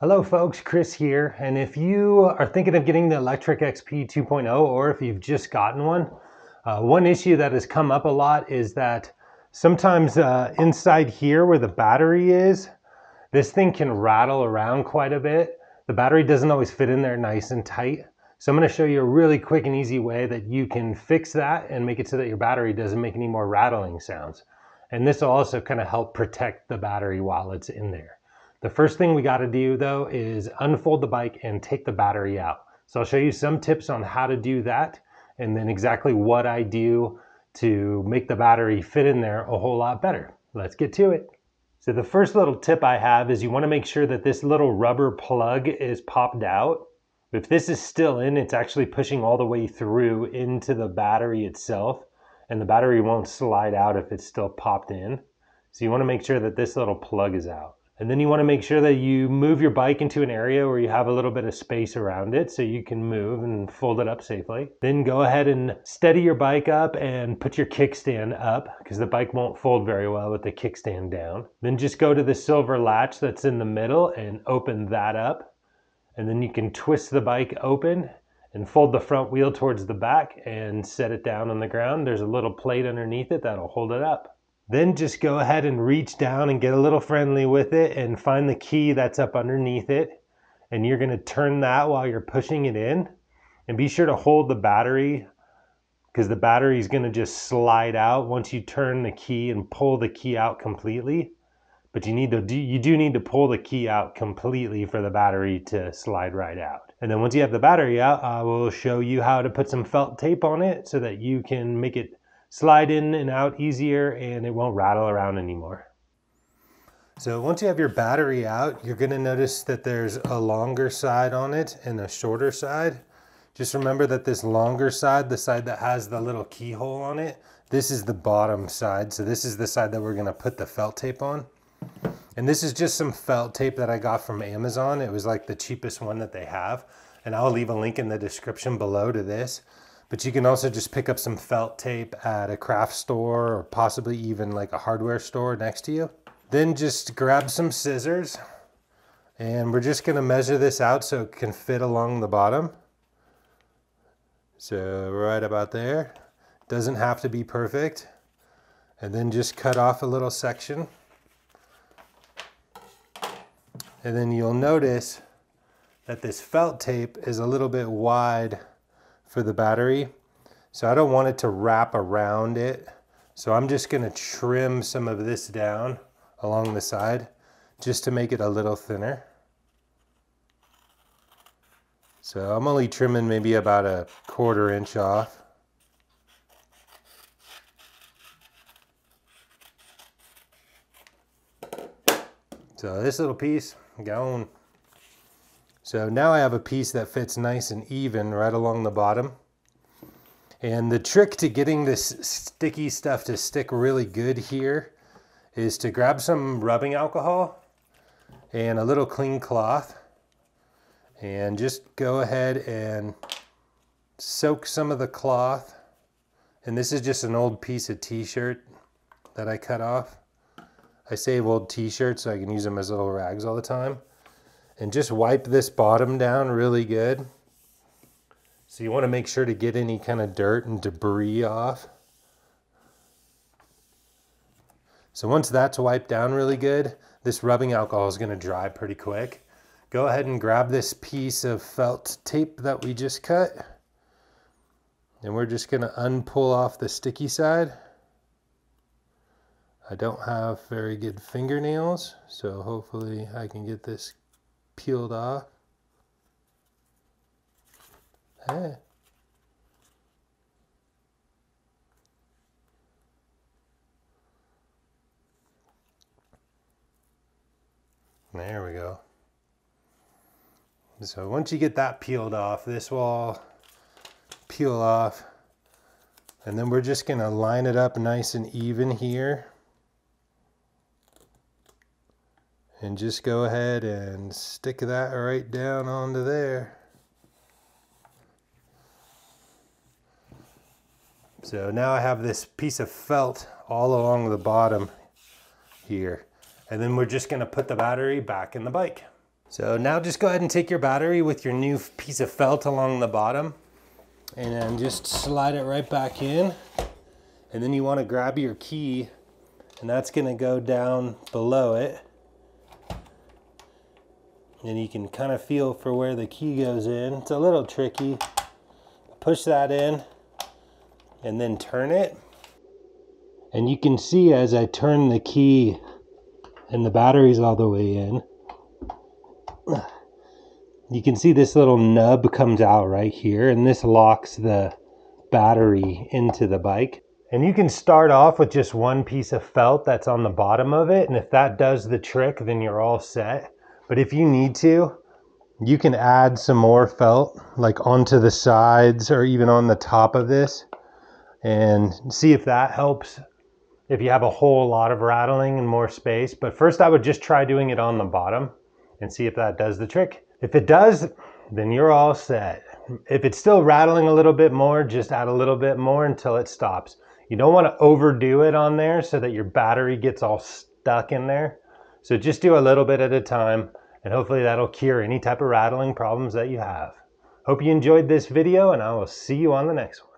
Hello folks, Chris here, and if you are thinking of getting the Lectric XP 2.0 or if you've just gotten one, one issue that has come up a lot is that sometimes inside here where the battery is, this thing can rattle around quite a bit. The battery doesn't always fit in there nice and tight. So I'm going to show you a really quick and easy way that you can fix that and make it so that your battery doesn't make any more rattling sounds. And this will also kind of help protect the battery while it's in there. The first thing we got to do though is unfold the bike and take the battery out. So I'll show you some tips on how to do that and then exactly what I do to make the battery fit in there a whole lot better. Let's get to it. So the first little tip I have is you want to make sure that this little rubber plug is popped out. If this is still in, it's actually pushing all the way through into the battery itself, and the battery won't slide out if it's still popped in. So you want to make sure that this little plug is out. And then you want to make sure that you move your bike into an area where you have a little bit of space around it so you can move and fold it up safely. Then go ahead and steady your bike up and put your kickstand up because the bike won't fold very well with the kickstand down. Then just go to the silver latch that's in the middle and open that up. And then you can twist the bike open and fold the front wheel towards the back and set it down on the ground. There's a little plate underneath it that'll hold it up. Then just go ahead and reach down and get a little friendly with it and find the key that's up underneath it. And you're gonna turn that while you're pushing it in. And be sure to hold the battery because the battery is gonna just slide out once you turn the key and pull the key out completely. But you do need to pull the key out completely for the battery to slide right out. And then once you have the battery out, I will show you how to put some felt tape on it so that you can make it slide in and out easier and it won't rattle around anymore. So once you have your battery out, you're gonna notice that there's a longer side on it and a shorter side. Just remember that this longer side, the side that has the little keyhole on it, this is the bottom side. So this is the side that we're gonna put the felt tape on. And this is just some felt tape that I got from Amazon. It was like the cheapest one that they have. And I'll leave a link in the description below to this. But you can also just pick up some felt tape at a craft store or possibly even like a hardware store next to you. Then just grab some scissors and we're just gonna measure this out so it can fit along the bottom. So right about there. Doesn't have to be perfect. And then just cut off a little section. And then you'll notice that this felt tape is a little bit wide for the battery. So I don't want it to wrap around it. So I'm just gonna trim some of this down along the side just to make it a little thinner. So I'm only trimming maybe about a 1/4 inch off. So this little piece going. So now I have a piece that fits nice and even right along the bottom. And the trick to getting this sticky stuff to stick really good here is to grab some rubbing alcohol and a little clean cloth and just go ahead and soak some of the cloth. And this is just an old piece of t-shirt that I cut off. I save old t-shirts so I can use them as little rags all the time. And just wipe this bottom down really good. So you want to make sure to get any kind of dirt and debris off. So once that's wiped down really good, this rubbing alcohol is going to dry pretty quick. Go ahead and grab this piece of felt tape that we just cut. And we're just going to unpull off the sticky side. I don't have very good fingernails, so hopefully I can get this peeled off. Hey. There we go. So once you get that peeled off, this will all peel off. And then we're just gonna line it up nice and even here. And just go ahead and stick that right down onto there. So now I have this piece of felt all along the bottom here. And then we're just gonna put the battery back in the bike. So now just go ahead and take your battery with your new piece of felt along the bottom and then just slide it right back in. And then you want to grab your key, and that's going to go down below it. And you can kind of feel for where the key goes in. It's a little tricky. Push that in and then turn it. And you can see as I turn the key and the battery's all the way in, you can see this little nub comes out right here, and this locks the battery into the bike. And you can start off with just one piece of felt that's on the bottom of it, and if that does the trick, then you're all set. But if you need to, you can add some more felt, like onto the sides or even on the top of this, and see if that helps if you have a whole lot of rattling and more space. But first I would just try doing it on the bottom and see if that does the trick. If it does, then you're all set. If it's still rattling a little bit more, just add a little bit more until it stops. You don't want to overdo it on there so that your battery gets all stuck in there. So just do a little bit at a time, and hopefully that'll cure any type of rattling problems that you have. Hope you enjoyed this video, and I will see you on the next one.